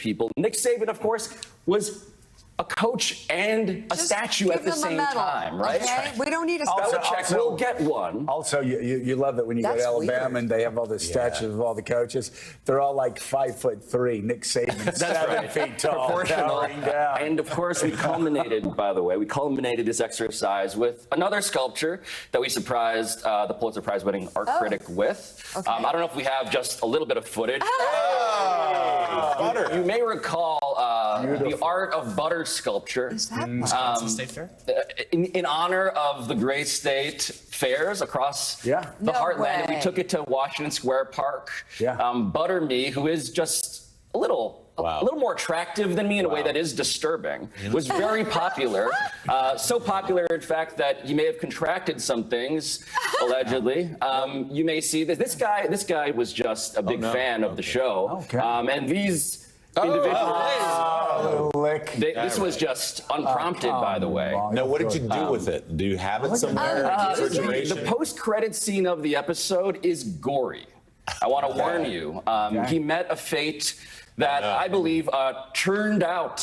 people. Nick Saban, of course, was a coach and a statue at the same time, right? Okay? We don't need a Belichick will get one. Also, you love it when you go to Alabama and they have all the statues of all the coaches. They're all like 5'3". Nick Saban, 7 feet tall, towering down. And of course, we culminated this exercise with another sculpture that we surprised the Pulitzer Prize winning art critic with. Okay. I don't know if we have just a little bit of footage. Butter. You may recall the art of butter sculpture. Is that State Fair? In honor of the great state fairs across the heartland. And we took it to Washington Square Park. Butter Me, who is just a little more attractive than me in a way that is disturbing, was very popular. So popular, in fact, that you may have contracted some things, allegedly. You may see that this guy was just a big fan of the show. And these individuals, this was just unprompted, by the way. Now, what did you do with it? Do you have it somewhere? The post-credit scene of the episode is gory. I want to warn you. He met a fate that I believe turned out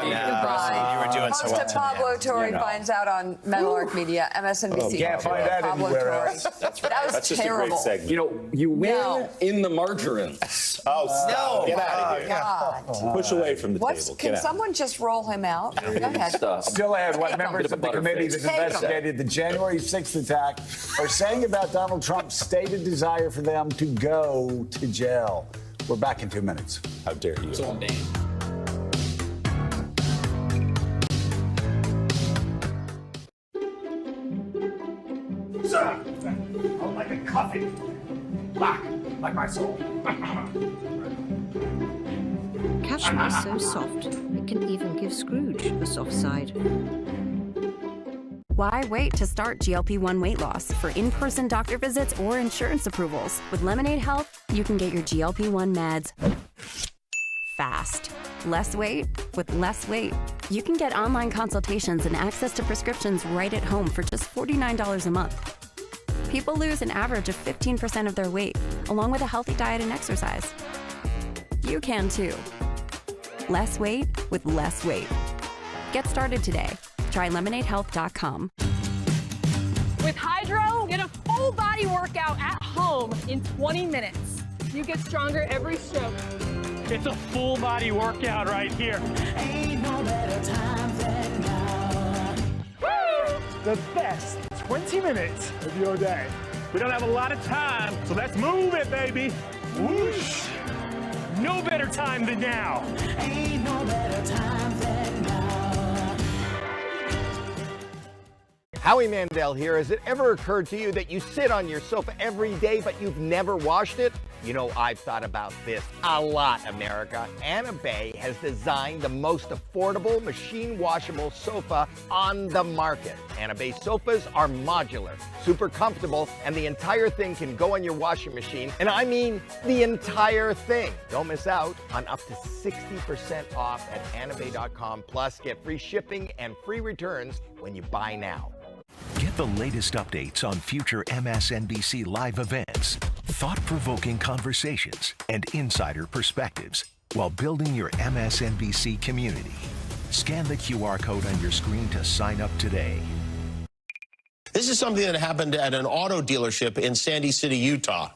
pretty impressive. You were doing so well. Host of Pablo Torre finds out on Meadowlark Media, MSNBC. Can't find that anywhere else. That was That's just a terrible. great segment. You know, you win in the margarines. Oh, stop. Get out of here. God. Push away from the table. Can someone just roll him out? Go ahead. Still ahead, what members of the committee that investigated the January 6th attack are saying about Donald Trump's stated desire for them to go to jail. We're back in 2 minutes. How dare you? Sir, I'm like a coffee. Black, like my soul. Cashmere is so soft, it can even give Scrooge a soft side. Why wait to start GLP-1 weight loss? For in-person doctor visits or insurance approvals, with Lemonade Health, you can get your GLP-1 meds fast. Less weight with less weight. You can get online consultations and access to prescriptions right at home for just $49 a month. People lose an average of 15% of their weight, along with a healthy diet and exercise. You can too. Less weight with less weight. Get started today. Try lemonadehealth.com. With Hydro, get a full body workout at home in 20 minutes. You get stronger every stroke. It's a full body workout right here. Ain't no better time than now. Woo! The best 20 minutes of your day. We don't have a lot of time, so let's move it, baby. Whoosh! No better time than now. Ain't no better time than now. Howie Mandel here. Has it ever occurred to you that you sit on your sofa every day, but you've never washed it? You know, I've thought about this a lot, America. Anna Bay has designed the most affordable machine washable sofa on the market. Anna Bay sofas are modular, super comfortable, and the entire thing can go on your washing machine. And I mean the entire thing. Don't miss out on up to 60% off at annabay.com. Plus, get free shipping and free returns when you buy now. Get the latest updates on future MSNBC live events, thought-provoking conversations, and insider perspectives while building your MSNBC community. Scan the QR code on your screen to sign up today. This is something that happened at an auto dealership in Sandy City, Utah.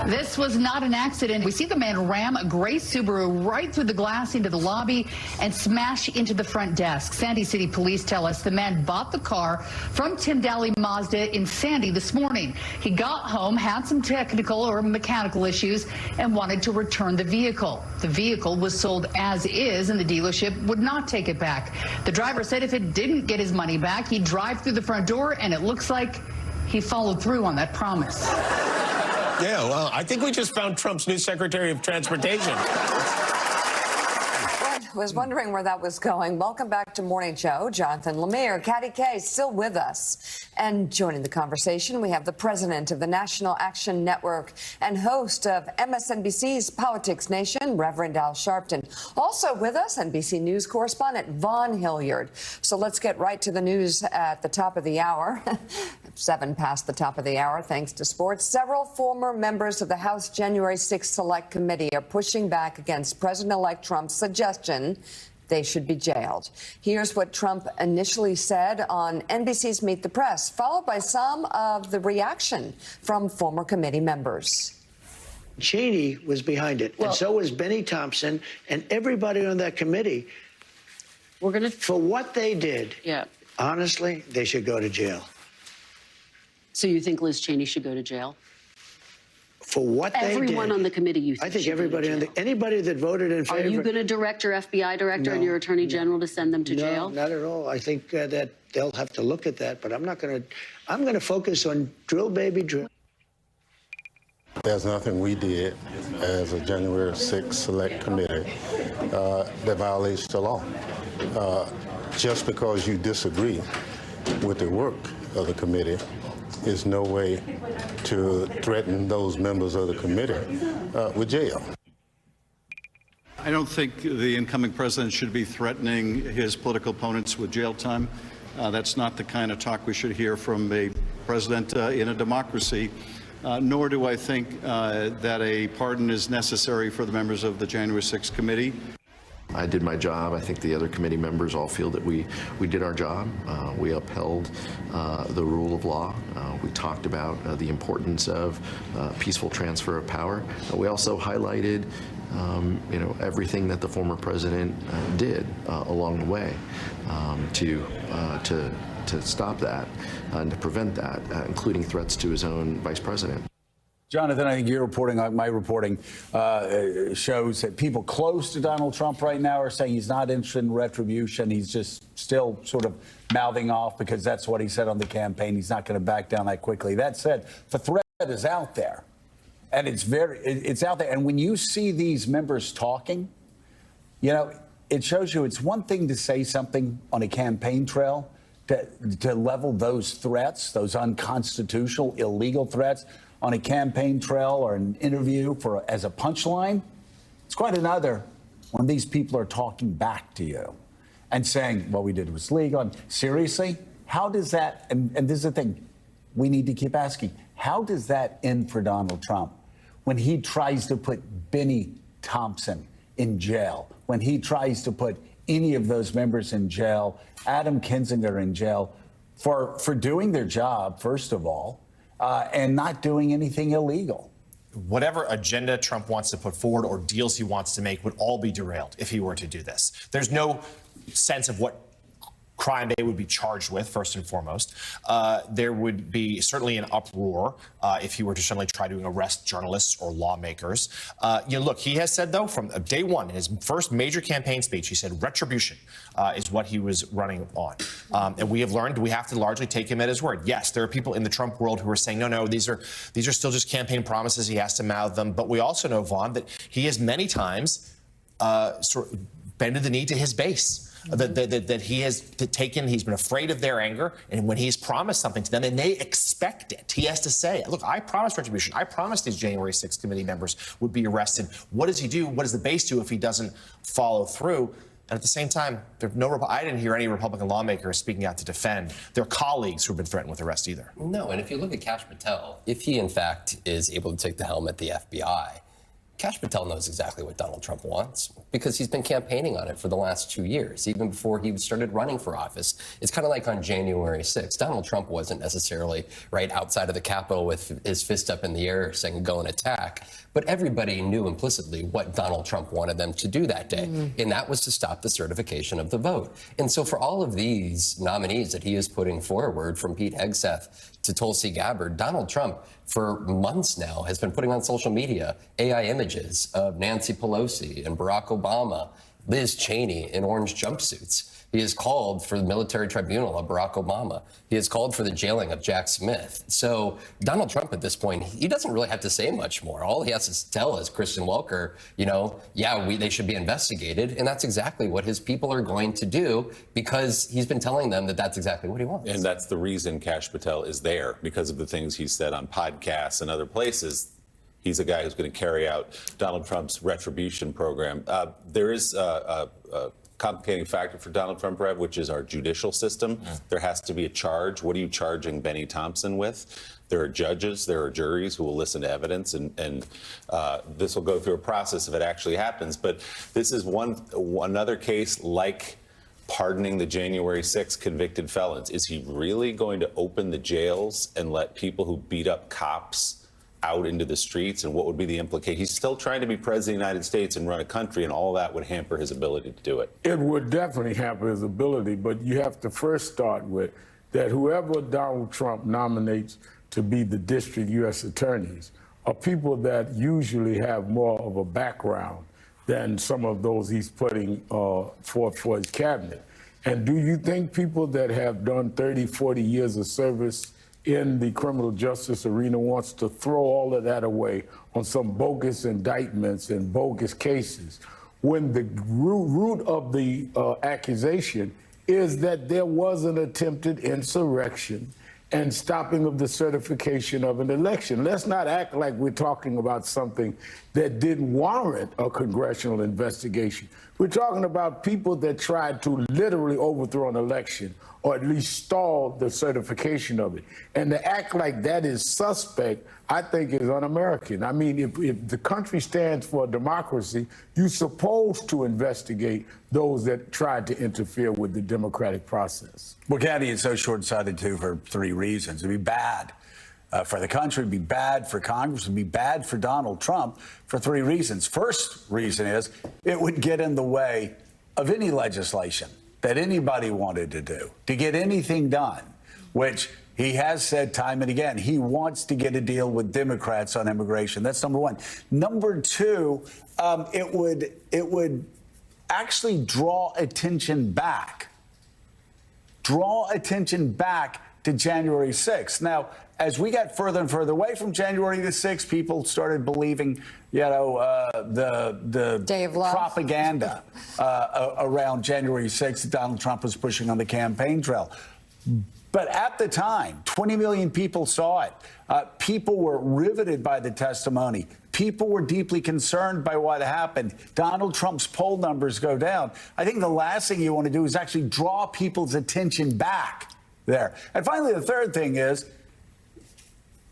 This was not an accident. We see the man ram a gray Subaru right through the glass into the lobby and smash into the front desk. Sandy City police tell us the man bought the car from Tim Daly Mazda in Sandy this morning. He got home, had some technical or mechanical issues, and wanted to return the vehicle. The vehicle was sold as is, and the dealership would not take it back. The driver said if it didn't get his money back, he'd drive through the front door, and it looks like he followed through on that promise. Yeah, well, I think we just found Trump's new Secretary of Transportation. was wondering where that was going. Welcome back to Morning Joe. Jonathan Lemire, Katty Kay, still with us. And joining the conversation, we have the president of the National Action Network and host of MSNBC's Politics Nation, Reverend Al Sharpton. Also with us, NBC News correspondent Vaughn Hilliard. So let's get right to the news at the top of the hour. 7 past the top of the hour, thanks to sports. Several former members of the House January 6th Select Committee are pushing back against President-elect Trump's suggestion they should be jailed. Here's what Trump initially said on NBC's Meet the Press, followed by some of the reaction from former committee members. Cheney was behind it, and so was Benny Thompson and everybody on that committee. For what they did, honestly, they should go to jail. So you think Liz Cheney should go to jail? For what they did. Everyone on the committee, you think? I think everybody anybody that voted in favor. Are you going to direct your FBI director and your attorney general to send them to jail? No, not at all. I think that they'll have to look at that, but I'm not going to. I'm going to focus on drill, baby, drill. There's nothing we did as a January 6th Select Committee that violates the law. Just because you disagree with the work of the committee is no way to threaten those members of the committee with jail. I don't think the incoming president should be threatening his political opponents with jail time. That's not the kind of talk we should hear from a president in a democracy. Nor do I think that a pardon is necessary for the members of the January 6th committee. I did my job. I think the other committee members all feel that we did our job. We upheld the rule of law. We talked about the importance of peaceful transfer of power. We also highlighted everything that the former president did along the way to stop that and to prevent that, including threats to his own vice president. Jonathan, I think your reporting, my reporting, shows that people close to Donald Trump right now are saying he's not interested in retribution. He's just still sort of mouthing off because that's what he said on the campaign. He's not going to back down that quickly. That said, the threat is out there, and it's out there. And when you see these members talking, it shows you it's one thing to say something on a campaign trail to level those threats, those unconstitutional, illegal threats on a campaign trail or an interview as a punchline. It's quite another when these people are talking back to you and saying what we did was legal. And seriously, how does that, and this is the thing we need to keep asking, how does that end for Donald Trump when he tries to put Benny Thompson in jail, when he tries to put any of those members in jail, Adam Kinzinger in jail for doing their job, first of all, and not doing anything illegal? Whatever agenda Trump wants to put forward or deals he wants to make would all be derailed if he were to do this. There's no sense of what crime they would be charged with, first and foremost. There would be certainly an uproar if he were to suddenly try to arrest journalists or lawmakers. Look, he has said, though, from day one, in his first major campaign speech, he said retribution is what he was running on. And we have learned we have to largely take him at his word. Yes, there are people in the Trump world who are saying, no, these are still just campaign promises. He has to mouth them. But we also know, Vaughn, that he has many times sort of bended the knee to his base. That he has taken, he's been afraid of their anger, and when he's promised something to them and they expect it, he has to say, look, I promised retribution. I promised these January 6th committee members would be arrested. What does he do? What does the base do if he doesn't follow through? And at the same time, I didn't hear any Republican lawmakers speaking out to defend their colleagues who have been threatened with arrest either. No, and if you look at Kash Patel, if he in fact is able to take the helm at the FBI, Kash Patel knows exactly what Donald Trump wants because he's been campaigning on it for the last 2 years, even before he started running for office. It's kind of like on January 6th. Donald Trump wasn't necessarily right outside of the Capitol with his fist up in the air saying, go and attack. But everybody knew implicitly what Donald Trump wanted them to do that day, and that was to stop the certification of the vote. And so for all of these nominees that he is putting forward, from Pete Hegseth to Tulsi Gabbard, Donald Trump, for months now, has been putting on social media AI images of Nancy Pelosi and Barack Obama, Liz Cheney in orange jumpsuits. He has called for the military tribunal of Barack Obama. He has called for the jailing of Jack Smith. So Donald Trump at this point, he doesn't really have to say much more. All he has to tell is Kristen Welker, they should be investigated. And that's exactly what his people are going to do, because he's been telling them that that's exactly what he wants. And that's the reason Kash Patel is there, because of the things he said on podcasts and other places. He's a guy who's going to carry out Donald Trump's retribution program. There is a complicating factor for Donald Trump, Rev, which is our judicial system. There has to be a charge. What are you charging Benny Thompson with? There are judges, there are juries who will listen to evidence, and this will go through a process if it actually happens. But this is another case like pardoning the January 6th convicted felons. Is he really going to open the jails and let people who beat up cops out into the streets? And what would be the implication? He's still trying to be president of the United States and run a country, and all that would hamper his ability to do it. It would definitely hamper his ability, but you have to first start with that whoever Donald Trump nominates to be the district U.S. attorneys are people that usually have more of a background than some of those he's putting forth for his cabinet. And do you think people that have done 30, 40 years of service in the criminal justice arena wants to throw all of that away on some bogus indictments and bogus cases, when the root of the accusation is that there was an attempted insurrection and stopping of the certification of an election? Let's not act like we're talking about something that didn't warrant a congressional investigation. We're talking about people that tried to literally overthrow an election, or at least stall the certification of it. And to act like that is suspect, I think, is un-American. I mean, if the country stands for democracy, you're supposed to investigate those that tried to interfere with the democratic process. Well, Kathy, it's so short-sighted, too, for three reasons. It'd be bad for the country, it'd be bad for Congress, it'd be bad for Donald Trump for three reasons. First reason is it would get in the way of any legislation that anybody wanted to do, to get anything done, which he has said time and again. He wants to get a deal with Democrats on immigration. That's number one. Number two, it would actually draw attention back to January 6th. Now, as we got further and further away from January the 6th, people started believing, the Day of Love propaganda around January 6th that Donald Trump was pushing on the campaign trail. But at the time, 20 million people saw it. People were riveted by the testimony. People were deeply concerned by what happened. Donald Trump's poll numbers go down. I think the last thing you want to do is actually draw people's attention back there. And finally, the third thing is,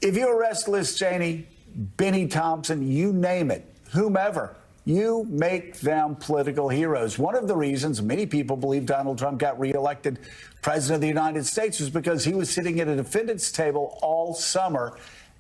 if you arrest Liz Cheney, Benny Thompson, you name it, whomever, you make them political heroes. One of the reasons many people believe Donald Trump got reelected president of the United States was because he was sitting at a defendant's table all summer,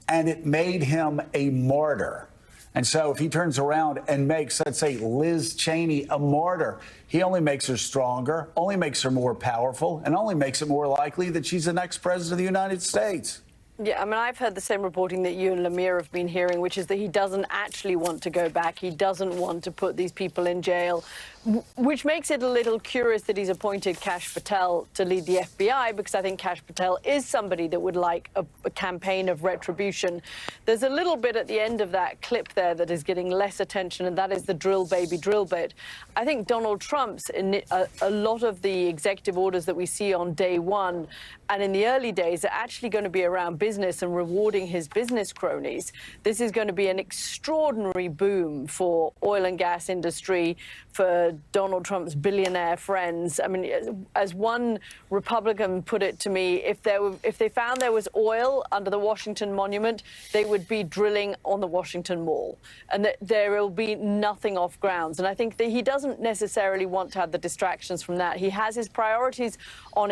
and it made him a martyr. And so if he turns around and makes, let's say, Liz Cheney a martyr, he only makes her stronger, only makes her more powerful, and only makes it more likely that she's the next president of the United States. Yeah, I mean, I've heard the same reporting that you and Lemire have been hearing, which is that he doesn't actually want to go back. He doesn't want to put these people in jail, which makes it a little curious that he's appointed Kash Patel to lead the FBI, because I think Kash Patel is somebody that would like a campaign of retribution. There's a little bit at the end of that clip there that is getting less attention, and that is the drill baby drill bit. I think Donald Trump's, a lot of the executive orders that we see on day one and in the early days are actually going to be around business and rewarding his business cronies. This is going to be an extraordinary boom for oil and gas industry, for Donald Trump's billionaire friends. I mean, as one Republican put it to me, if they found there was oil under the Washington Monument, they would be drilling on the Washington Mall, and that there will be nothing off grounds. And I think that he doesn't necessarily want to have the distractions from that. He has his priorities on